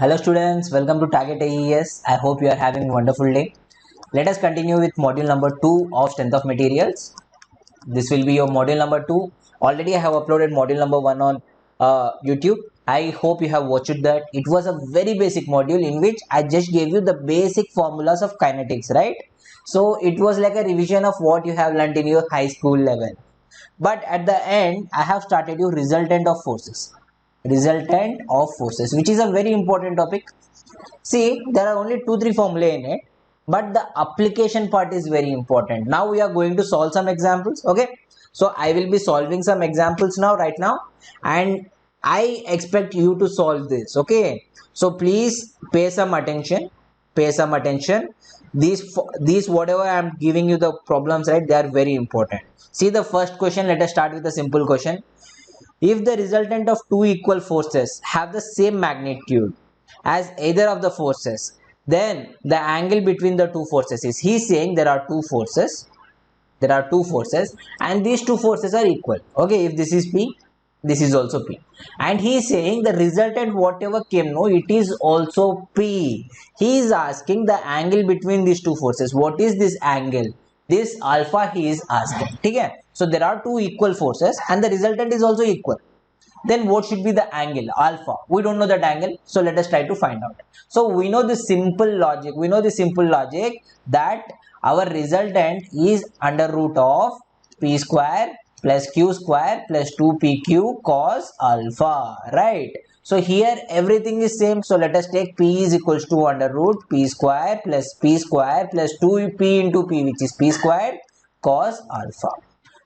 Hello students, welcome to Target AES. I hope you are having a wonderful day. Let us continue with module number 2 of strength of materials. This will be your module number 2. Already I have uploaded module number 1 on YouTube. I hope you have watched that. It was a very basic module in which I just gave you the basic formulas of kinetics, right? So it was like a revision of what you have learned in your high school level. But at the end, I have started you resultant of forces. Resultant of forces, which is a very important topic. See, there are only 2-3 formulae in it, but the application part is very important. Now we are going to solve some examples. Okay, so I will be solving some examples now, right now, and I expect you to solve this. Okay, so please pay some attention. Pay some attention. These whatever I am giving you the problems, right? They are very important. See the first question. Let us start with a simple question. If the resultant of two equal forces have the same magnitude as either of the forces, then the angle between the two forces is, he's saying there are two forces and these two forces are equal. Okay, if this is P, this is also P, and he is saying the resultant whatever came, no, it is also P. He is asking the angle between these two forces. What is this angle? This alpha he is asking. Okay, so there are two equal forces and the resultant is also equal. Then what should be the angle? Alpha. We don't know that angle, so let us try to find out. So we know the simple logic that our resultant is under root of p square plus q square plus 2pq cos alpha, right? So here everything is same, so let us take p is equals to under root p square plus 2p into p, which is p square cos alpha.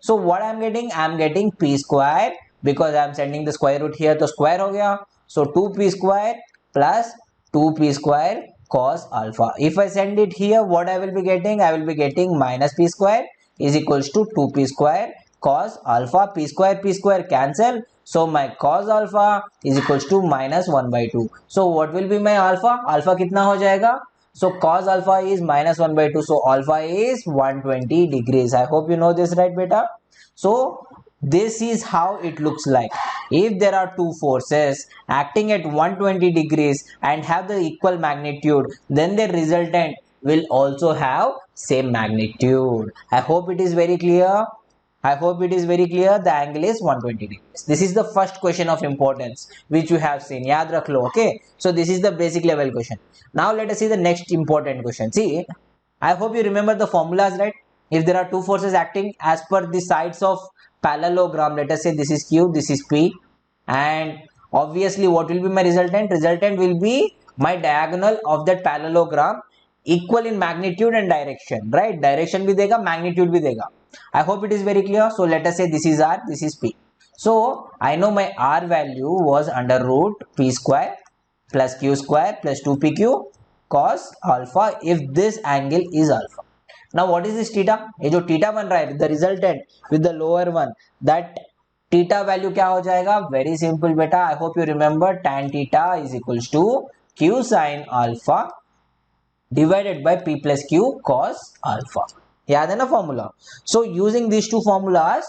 So what I'm getting? I'm getting p square, because I'm sending the square root here, तो square हो गया. So 2p square plus 2p square cos alpha. If I send it here, what I will be getting? I will be getting minus p square is equals to 2p square cos alpha. P square cancel. So my cos alpha is equals to minus 1 by 2. So what will be my alpha? Alpha कितना हो जाएगा? So cos alpha is minus 1 by 2. So alpha is 120 degrees. I hope you know this, right, beta? So this is how it looks like. If there are two forces acting at 120 degrees and have the equal magnitude, then the resultant will also have same magnitude. I hope it is very clear. I hope it is very clear. The angle is 120 degrees. This is the first question of importance which you have seen. Yaad rakh lo, okay? So this is the basic level question. Now let us see the next important question. See, I hope you remember the formulas, right? If there are two forces acting as per the sides of parallelogram, let us say this is Q, this is P, and obviously what will be my resultant? Resultant will be my diagonal of that parallelogram equal in magnitude and direction, right? Direction bhi dega, magnitude bhi dega. I hope it is very clear. So let us say this is R, this is P. So I know my R value was under root P square plus Q square plus 2pq cos alpha if this angle is alpha. Now what is this theta? ये जो theta बन रहा है, the resultant with the lower one, that theta value क्या हो जाएगा? Very simple बेटा. I hope you remember tan theta is equals to q sin alpha divided by p plus q cos alpha. याद है ना formula? So using these two formulas,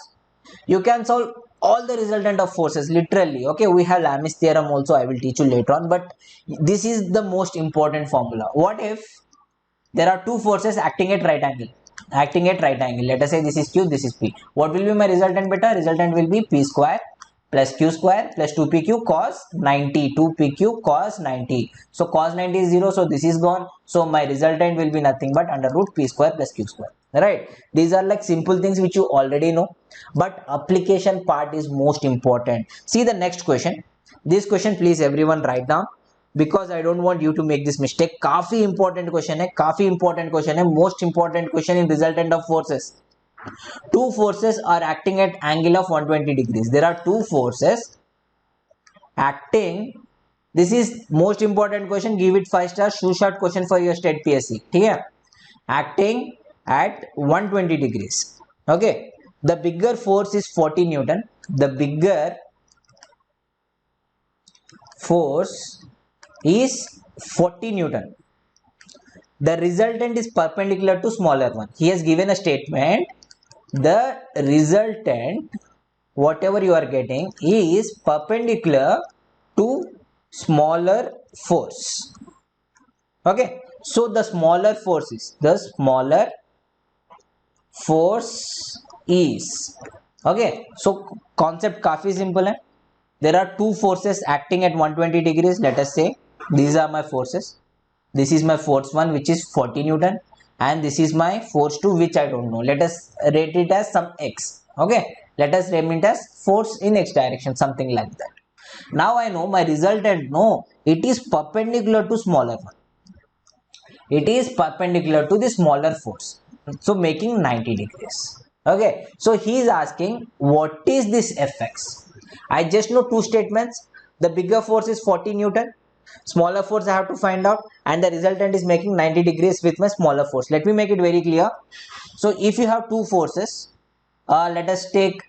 you can solve all the resultant of forces literally. Okay, we have Lami's theorem also, I will teach you later on, but this is the most important formula. What if there are two forces acting at right angle? Let us say this is q, this is p. What will be my resultant beta? Resultant will be p square plus q square plus 2pq cos 90. 2pq cos 90. So cos 90 is 0, so this is gone. So my resultant will be nothing but under root p square plus q square, right? These are like simple things which you already know, but application part is most important. See the next question. This question please everyone write down, because I don't want you to make this mistake. काफी important question है, most important question in resultant of forces. Two forces are acting at angle of 120 degrees. There are two forces acting. This is most important question. Give it 5 stars. Shoe shot question for your state PSC. ठीक है? Acting at 120 degrees. Okay. The bigger force is 40 Newton. The bigger force is 40 Newton. The resultant is perpendicular to smaller one. He has given a statement. The resultant, whatever you are getting, is perpendicular to smaller force. Okay, so the smaller force is okay. So concept काफी simple है. There are two forces acting at 120 degrees. Let us say these are my forces. This is my force 1, which is 40 Newton, and this is my force 2, which I don't know. Let us rate it as some x. Okay, let us name it as force in x direction, something like that. Now I know my resultant. No, it is perpendicular to smaller one. It is perpendicular to the smaller force, so making 90 degrees. Okay, so he is asking what is this fx. I just know two statements. The bigger force is 40 Newton, smaller force I have to find out, and the resultant is making 90 degrees with my smaller force. Let me make it very clear. So if you have two forces, let us take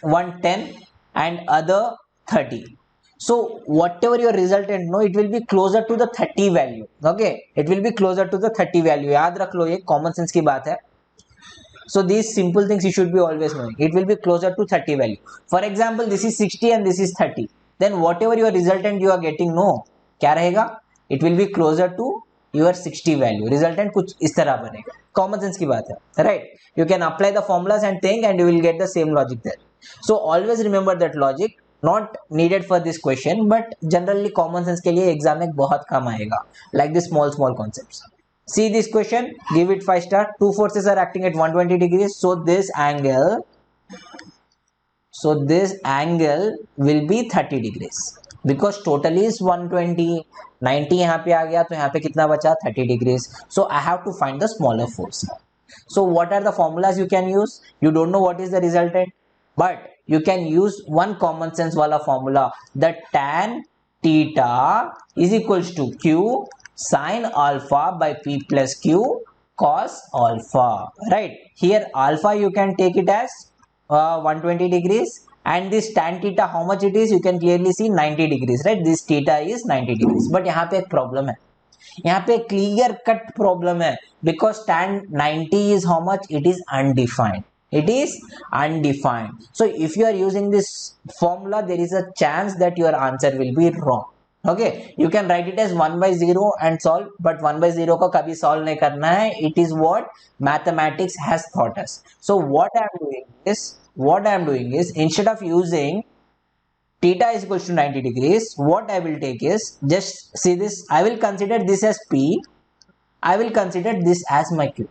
one 10 and other 30. So whatever your resultant, no, it will be closer to the 30 value. Okay, it will be closer to the 30 value. याद रख लो, ये common sense की बात है. So these simple things you should be always knowing. It will be closer to 30 value. For example, this is 60 and this is 30. Then whatever your resultant you are getting, no, क्या रहेगा? It will be closer to your 60 value. Resultant कुछ इस तरह बनेगा. Common sense की बात है, right? You can apply the formulas and think, and you will get the same logic there. So always remember that logic. Not needed for this question, but generally common sense के लिए exam में बहुत काम आएगा. Like the small concepts. See this question, give it 5 star. Two forces are acting at 120 degrees. So this angle will be 30 degrees because total is 120. 90 यहाँ पे आ गया, तो यहाँ पे कितना बचा? 30 degrees. So I have to find the smaller force. So what are the formulas you can use? You don't know what is the resultant, but you can use one common sense wala formula, that tan theta is equals to q sin alpha by p plus q cos alpha. Right here, alpha you can take it as 120 degrees, and this tan theta, how much it is? You can clearly see 90 degrees. Right, this theta is 90 degrees. But यहाँ पे एक problem है, यहाँ पे clear cut problem है, because tan 90 is how much? It is undefined. It is undefined. So if you are using this formula, there is a chance that your answer will be wrong. Okay, you can write it as 1 by 0 and solve, but 1 by 0 को कभी solve नहीं करना है. It is what mathematics has taught us. So what I am doing is instead of using theta is equals to 90 degrees, what I will take is, just see this, I will consider this as P, I will consider this as my Q.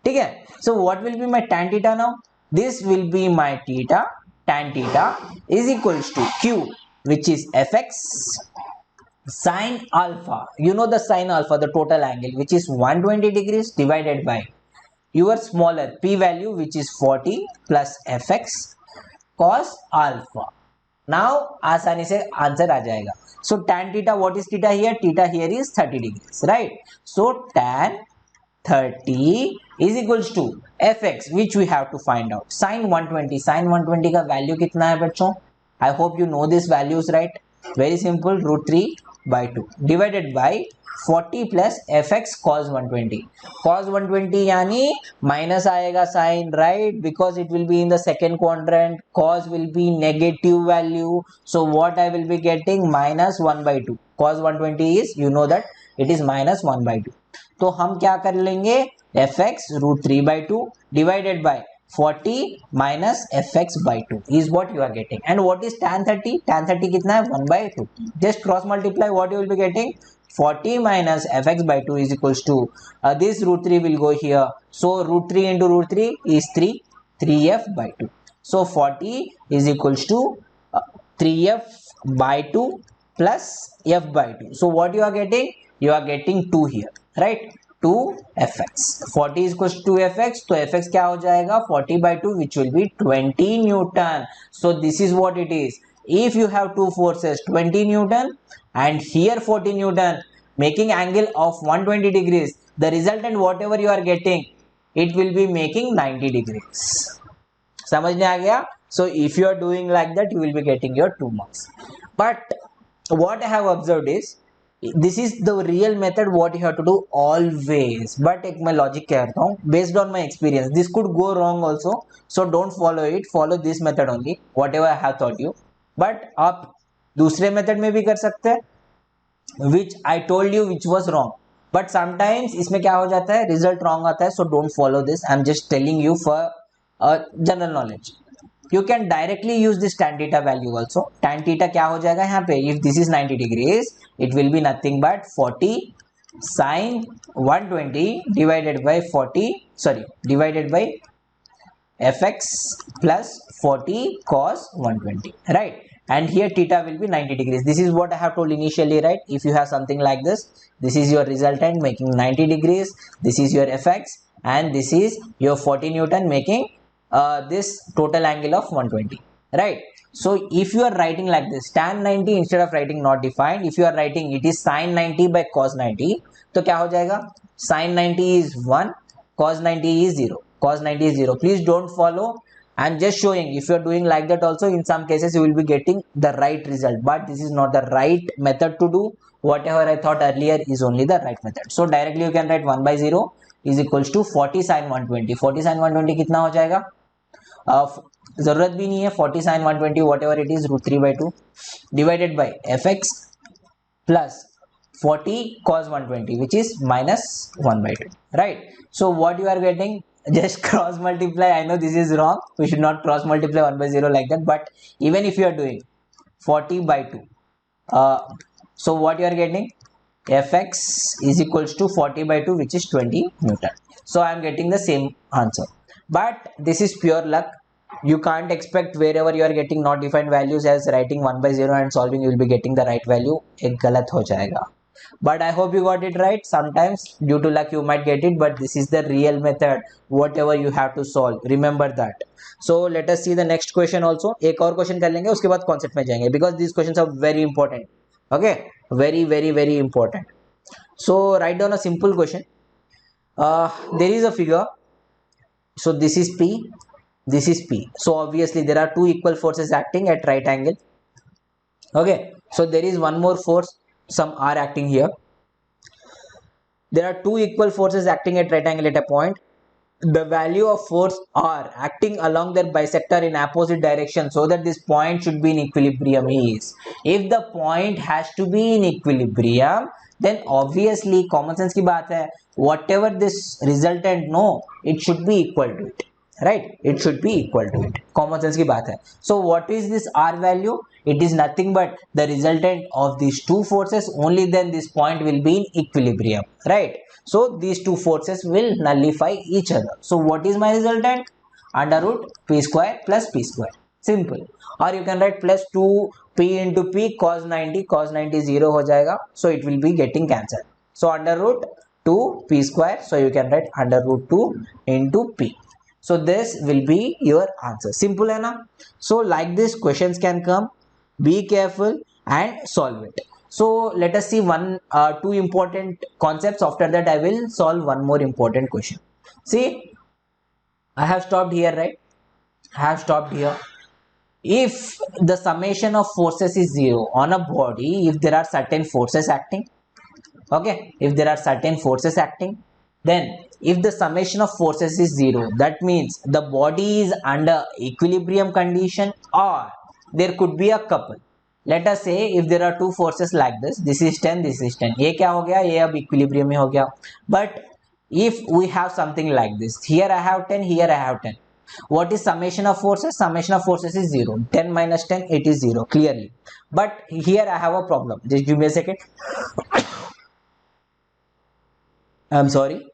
ठीक है, so what will be my tan theta now? This will be my theta. Tan theta is equals to Q, which is fx sin alpha. You know the sin alpha, the total angle, which is 120 degrees, divided by your smaller p value, which is 40, plus fx cos alpha. Now आसानी से answer आ जाएगा. So tan theta, what is theta here? Theta here is 30 degrees, right? So tan 30 is equals to fx, which we have to find out. Sin 120, sin 120 का value कितना है बच्चों? I hope you know these values, right? Very simple, √3/2 divided by 40 plus fx cos 120. Cos 120 यानी minus आएगा sign, right? Because it will be in the second quadrant. Cos will be negative value. So what I will be getting? -1/2. Cos 120 is, you know that it is -1/2. तो हम क्या कर लेंगे? fx √3/2 divided by 40 minus fx/2 is what you are getting. And what is tan 30? Tan 30 कितना है? 1/2. Just cross multiply, what you will be getting? 40 minus fx/2 is equals to this √3 will go here. So √3 into √3 is 3f/2. So 40 is equals to 3f/2 plus f/2. So what you are getting? You are getting 2 here, right? 2fx. 40 is equals to fx, तो fx क्या हो जाएगा? 40/2, which will be 20 Newton. So this is what it is. If you have two forces, 20 Newton and here 40 Newton, making angle of 120 degrees, the resultant whatever you are getting, it will be making 90 degrees. समझ में आ गया? So if you are doing like that, you will be getting your 2 marks. But what I have observed is, this is the real method what you have to do always. But एक मैं logic कहता हूँ, based on my experience, this could go wrong also. So don't follow it. Follow this method only, whatever I have taught you. But आप दूसरे method में भी कर सकते हैं, which I told you which was wrong, but sometimes इसमें क्या हो जाता है, रिजल्ट रॉन्ग आता है. So don't follow this. I'm just telling you for general knowledge. You can directly use this tan theta value also. Tan theta क्या हो जाएगा यहाँ पे, if this is 90 degrees, it will be nothing but 40 sin 120 divided by 40, sorry, divided by fx plus 40 cos 120, right? And here theta will be 90 degrees. This is what I have told initially, right? If you have something like this, this is your resultant making 90 degrees, this is your fx, and this is your 40 Newton making this total angle of 120, right? So if you are writing like this, tan 90 instead of writing not defined, if you are writing it is sin 90 by cos 90, तो क्या हो जाएगा, sin 90 is 1, cos 90 is 0, cos 90 is 0. Please don't follow. I'm just showing, if you're doing like that also, in some cases you will be getting the right result, but this is not the right method to do. Whatever I thought earlier is only the right method. So directly you can write 1 by 0 is equals to 40 sin 120. 40 sin 120 कितना हो जाएगा, जरूरत भी नहीं है, 40 sin 120 whatever it is root 3 by 2 divided by fx plus 40 cos 120 which is minus 1 by 2, right? So what you are getting, just cross multiply. I know this is wrong, we should not cross multiply 1 by 0 like that, but even if you are doing 40 by 2, so what you are getting, fx is equals to 40 by 2 which is 20 Newton. So I am getting the same answer, but this is pure luck. You can't expect wherever you are getting not defined values as writing 1 by 0 and solving you will be getting the right value. एक गलत हो जाएगा. But I hope you got it right. Sometimes due to luck you might get it, but this is the real method. Whatever you have to solve, remember that. So let us see the next question also. एक और question कर लेंगे, उसके बाद concept में जाएंगे, because these questions are very important. Okay, very very very important. So write down a simple question. There is a figure. So this is P, this is P. So obviously there are two equal forces acting at right angle. Okay, so there is one more force, some are acting here. There are two equal forces acting at right angle at a point. The value of force R acting along their bisector in opposite direction so that this point should be in equilibrium is, if the point has to be in equilibrium, then obviously common sense की बात है, whatever this resultant, no, it should be equal to it, right? It should be equal to it. Common sense की बात है. So what is this R value? It is nothing but the resultant of these two forces. Only then this point will be in equilibrium, right? So these two forces will nullify each other. So what is my resultant? Under root p square plus p square. Simple. Or you can write plus 2p into p cos 90. Cos 90 0 हो जाएगा. So it will be getting cancelled. So under root 2p square. So you can write under root 2 into p. So this will be your answer. Simple है ना? So like this questions can come. Be careful and solve it. So let us see two important concepts. After that I will solve one more important question. See, I have stopped here, right? I have stopped here. If the summation of forces is 0 on a body, if there are certain forces acting, okay, if there are certain forces acting, then if the summation of forces is 0, that means the body is under equilibrium condition, or there could be a couple. Let us say if there are two forces like this, this is 10, this is 10, ये क्या हो गया, ये अब equilibrium में हो गया. But if we have something like this, here I have 10, here I have 10, what is summation of forces? Summation of forces is 0. 10 minus 10, it is 0 clearly. But here I have a problem. Just give me a second. I'm sorry.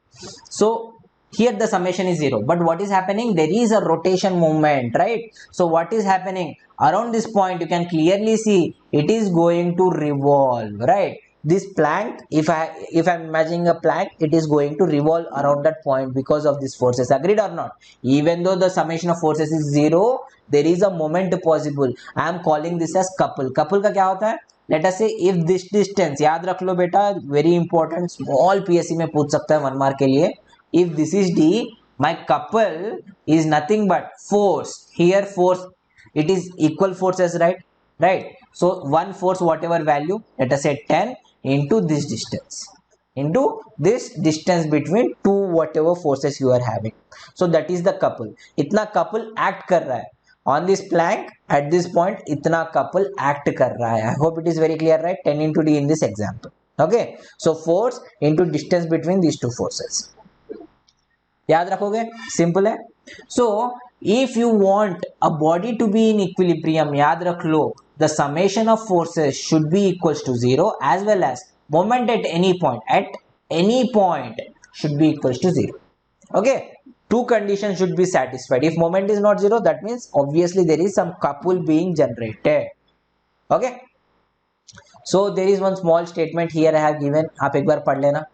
So here the summation is 0, but what is happening? There is a rotation movement, right? So what is happening around this point? You can clearly see it is going to revolve, right? This plank, if I'm imagining a plank, it is going to revolve around that point because of these forces. Agreed or not? Even though the summation of forces is 0, there is a moment possible. I am calling this as couple. Couple का क्या होता है? Let us say if this distance, याद रख लो बेटा, very important, small PSC में पूछ सकता है 1 mark के लिए. If this is D, my couple is nothing but force. Here force, it is equal forces, right? Right. So one force, whatever value, let us say 10 into this distance, into this distance between two whatever forces you are having. So that is the couple. इतना couple act कर रहा है. on this plank at this point itna couple act kar raha hai. I hope it is very clear, right? 10 into d in this example. Okay, so force into distance between these two forces. याद रखोगे, simple है. So if you want a body to be in equilibrium, याद रख लो, the summation of forces should be equals to 0 as well as moment at any point should be equals to 0. Okay, two conditions should be satisfied. If moment is not 0, that means obviously there is some couple being generated. Okay, so there is one small statement here I have given, आप एक बार पढ़ लेना.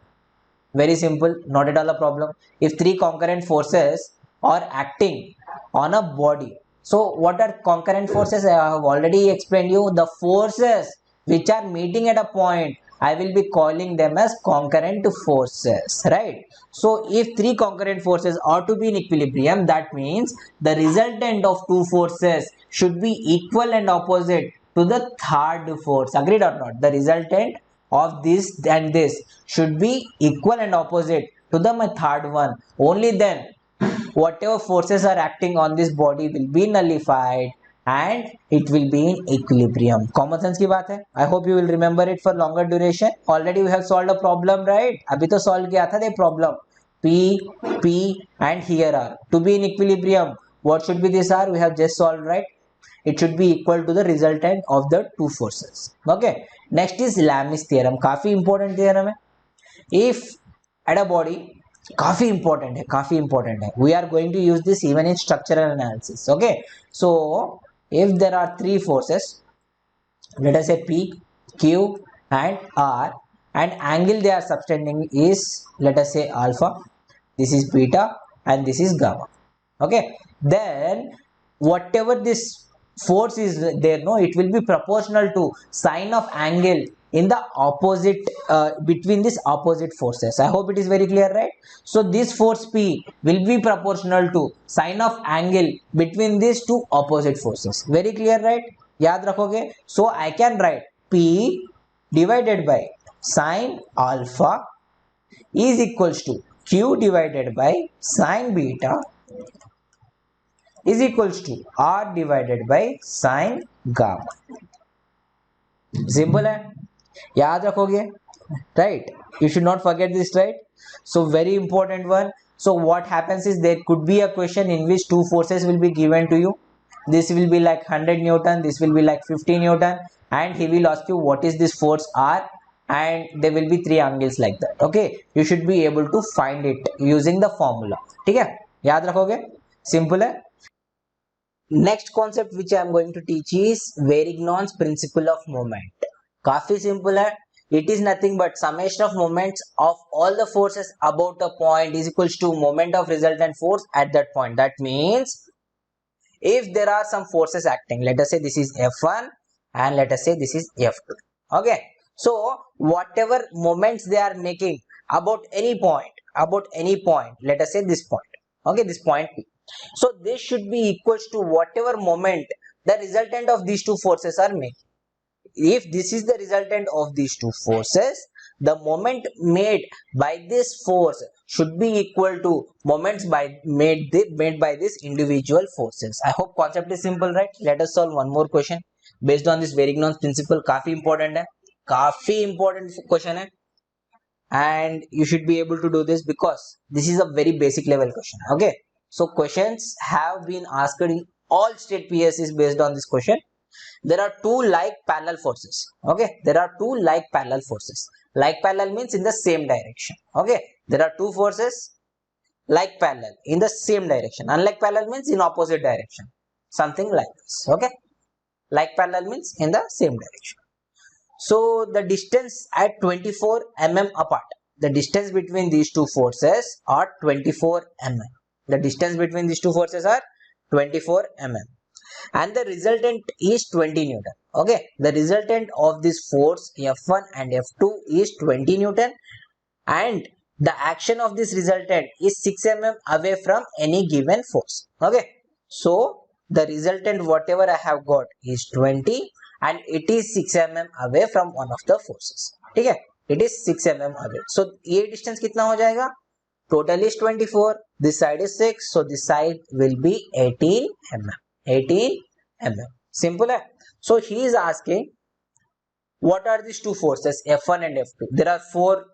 Very simple, not at all a problem. If three concurrent forces are acting on a body, so what are concurrent forces? I have already explained you the forces which are meeting at a point. I will be calling them as concurrent forces, right? So if three concurrent forces are to be in equilibrium, that means the resultant of two forces should be equal and opposite to the third force. Agreed or not? The resultant of this and this should be equal and opposite to the third one. Only then whatever forces are acting on this body will be nullified and it will be in equilibrium. Common sense की बात है. I hope you will remember it for longer duration. Already we have solved a problem, right? अभी तो solve किया था the problem. P and here R to be in equilibrium. What should be this R? We have just solved, right? It should be equal to the resultant of the two forces. Okay, next is Lami's theorem. काफी important theorem है. If at a body, काफी important है. We are going to use this even in structural analysis. Okay, so if there are three forces, let us say P, Q and R, and angle they are subtending is, let us say, alpha, this is beta and this is gamma. Okay, then whatever this force is there, no, it will be proportional to sine of angle in the opposite between these opposite forces. I hope it is very clear, right? So this force P will be proportional to sine of angle between these two opposite forces. Very clear, right? याद रखोगे. So I can write P divided by sine alpha is equals to Q divided by sine beta is equals to R divided by sine gamma. Simple है, याद रखोगे, right? You should not forget this, right? So very important one. So what happens is there could be a question in which two forces will be given to you. This will be like 100 Newton, this will be like 50 Newton, and he will ask you what is this force R, and there will be three angles like that. Okay, you should be able to find it using the formula. ठीक है, याद रखोगे, simple है. Next concept which I am going to teach is Varignon's principle of moment. काफी simple है. It is nothing but summation of moments of all the forces about a point is equals to moment of resultant force at that point. That means if there are some forces acting, let us say this is F1 and let us say this is F2. Okay, so whatever moments they are making about any point, let us say this point. Okay, this point P. So this should be equals to whatever moment the resultant of these two forces are making. If this is the resultant of these two forces, the moment made by this force should be equal to moments made by these individual forces. I hope concept is simple, right? Let us solve one more question based on this Varignon's principle. काफी important है, काफी important question है, and you should be able to do this because this is a very basic level question. Okay, so questions have been asked in all state PSCs based on this question. There are two like parallel forces. Okay, there are two like parallel forces. Like parallel means in the same direction. Okay, there are two forces like parallel in the same direction. Unlike parallel means in opposite direction. Something like this. Okay, like parallel means in the same direction. So the distance at 24 mm apart. The distance between these two forces are 24 mm. The distance between these two forces are 24 mm. And the resultant is 20 Newton. Okay, the resultant of this force F1 and F2 is 20 Newton, and the action of this resultant is 6 mm away from any given force. Okay, so the resultant whatever I have got is 20 and it is 6 mm away from one of the forces. ठीक है, it is 6 mm away. So ये distance कितना हो जाएगा? Total is 24. This side is 6, so this side will be 18 mm. 18 mm. Simple है. So he is asking what are these two forces F1 and F2. There are four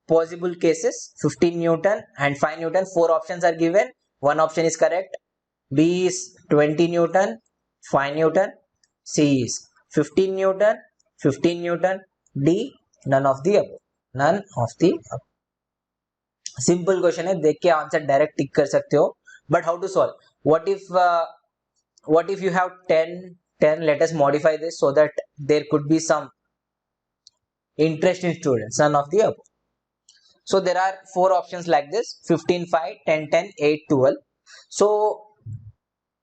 possible cases, 15 Newton and 5 Newton. Four options are given. One option is correct. B is 20 Newton, 5 Newton. C is 15 Newton, 15 Newton. D, none of the above. None of the above. Simple question है, देख के answer direct tick कर सकते हो. But how to solve? what if you have 10? Let us modify this so that there could be some interest in students. None of the above. So there are four options like this: 15, 5, 10, 10, 8, 12. So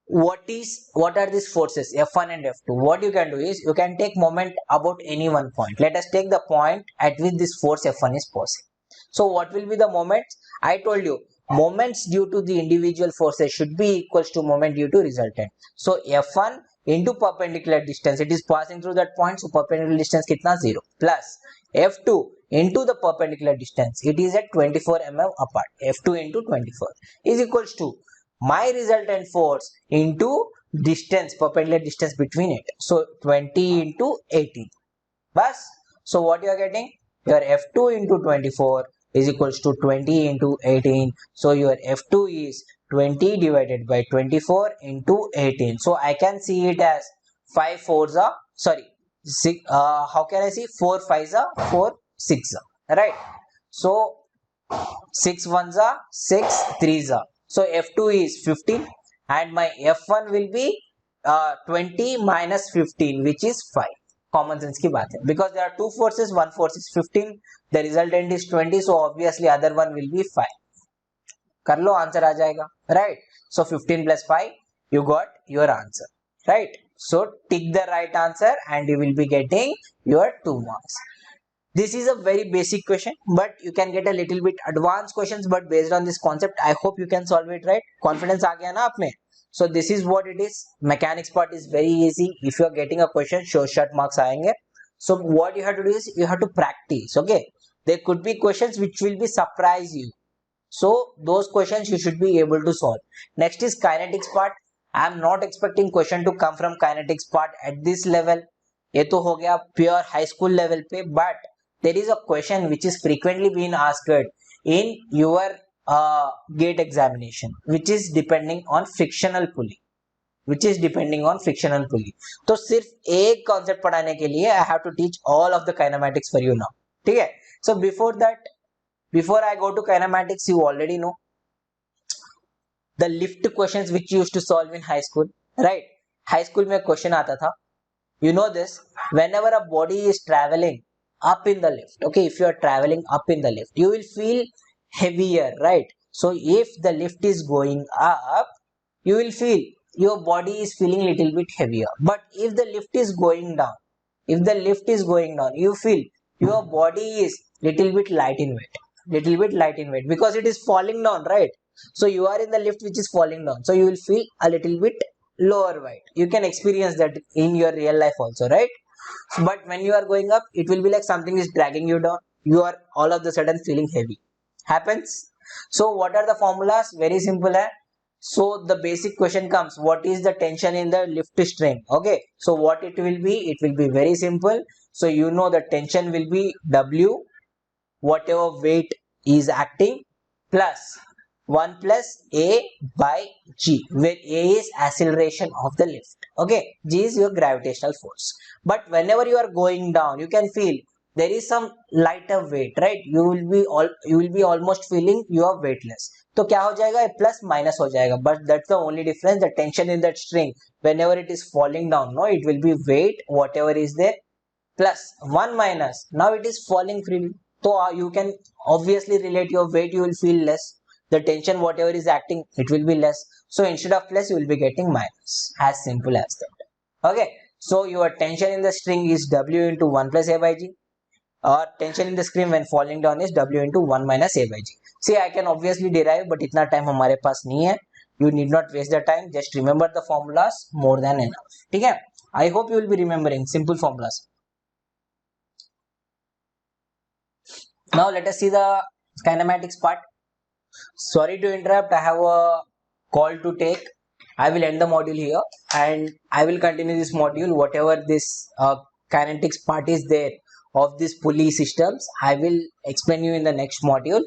what are these forces F1 and F2? What you can do is you can take moment about any one point. Let us take the point at which this force F1 is posing. So what will be the moments? I told you moments due to the individual forces should be equals to moment due to resultant. So F1 into perpendicular distance, it is passing through that point, so perpendicular distance kitna? 0, plus F2 into the perpendicular distance, it is at 24 mm apart. F2 into 24 is equals to my resultant force into distance, perpendicular distance between it. So 20 into 18. Bas. So what you are getting? Your F2 into 24 is equals to 20 into 18. So your F2 is 20 divided by 24 into 18. So I can see it as 5 4s are, sorry, 6, how can I see? 4 5s are 4 6 are, right? So 6 1s are 6 3s are. So F2 is 15 and my F1 will be 20 minus 15, which is 5. Common sense की बात है, because there are two forces, one force is 15, the resultant is 20, so obviously other one will be 5. कर लो, answer आ जाएगा, right? So 15 plus 5, you got your answer, right? So tick the right answer and you will be getting your 2 marks. This is a very basic question, but you can get a little bit advanced questions, but based on this concept, I hope you can solve it, right? Confidence आ गया ना आप में? So this is what it is. Mechanics part is very easy. If you are getting a question, sure short marks आएंगे. So what you have to do is you have to practice. Okay, there could be questions which will be surprise you. So those questions you should be able to solve. Next is kinetics part. I am not expecting question to come from kinetics part at this level. ये तो हो गया pure high school level पे, but there is a question which is frequently being asked in your gate examination, which is depending on frictional pulley. तो सिर्फ एक concept पढ़ाने के लिए I have to teach all of the kinematics for you now. ठीक है? So before I go to kinematics, you already know the lift questions which you used to solve in high school, right? High school में question आता था. You know this, whenever a body is traveling up in the lift, okay, if you are traveling up in the lift, you will feel heavier, right? So if the lift is going up, you will feel your body is feeling little bit heavier. But if the lift is going down, you feel your body is little bit light in weight, because it is falling down, right? So you are in the lift which is falling down, so you will feel a little bit lower weight. You can experience that in your real life also, right? But when you are going up, it will be like something is dragging you down. You are all of the sudden feeling heavy. Happens. So what are the formulas? Very simple. So the basic question comes, what is the tension in the lift string? Okay, so what it will be? It will be very simple. So you know the tension will be W, whatever weight is acting, plus 1 plus A by G, where A is acceleration of the lift. Okay, G is your gravitational force. But whenever you are going down, you can feel there is some lighter weight, right? You will be almost feeling you are weightless. तो क्या हो जाएगा? Plus minus हो जाएगा. But that's the only difference. The tension in that string, whenever it is falling down, no, it will be weight whatever is there plus 1 minus. Now it is falling freely. So you can obviously relate your weight. You will feel less. The tension whatever is acting, it will be less. So instead of plus, you will be getting minus. As simple as that. Okay. So your tension in the string is W into 1 plus A by G. Or tension in the string when falling down is W into 1 minus A by G. See, I can obviously derive, but इतना time हमारे पास नहीं है. You need not waste the time. Just remember the formulas, more than enough. ठीक है? I hope you will be remembering simple formulas. Now let us see the kinematics part. Sorry to interrupt. I have a call to take. I will end the module here, and I will continue this module. Whatever this kinetics part is there of this pulley systems, I will explain you in the next module.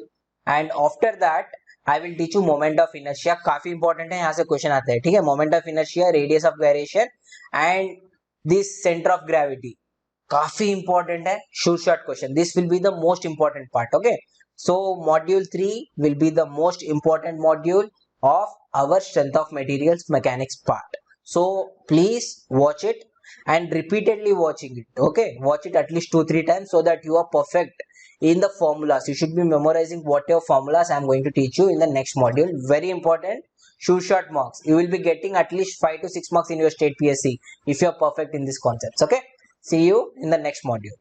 And after that I will teach you moment of inertia. काफी important है, यहाँ से question आता है, ठीक है. Moment of inertia, radius of gyration and this center of gravity काफी important है. Short question. This will be the most important part. Okay. So module 3 will be the most important module of our strength of materials mechanics part. So please watch it and repeatedly watching it. Okay. Watch it at least 2-3 times so that you are perfect in the formulas. You should be memorizing whatever formulas I am going to teach you in the next module. Very important. Short marks. You will be getting at least 5 to 6 marks in your state PSC if you are perfect in these concepts. Okay. See you in the next module.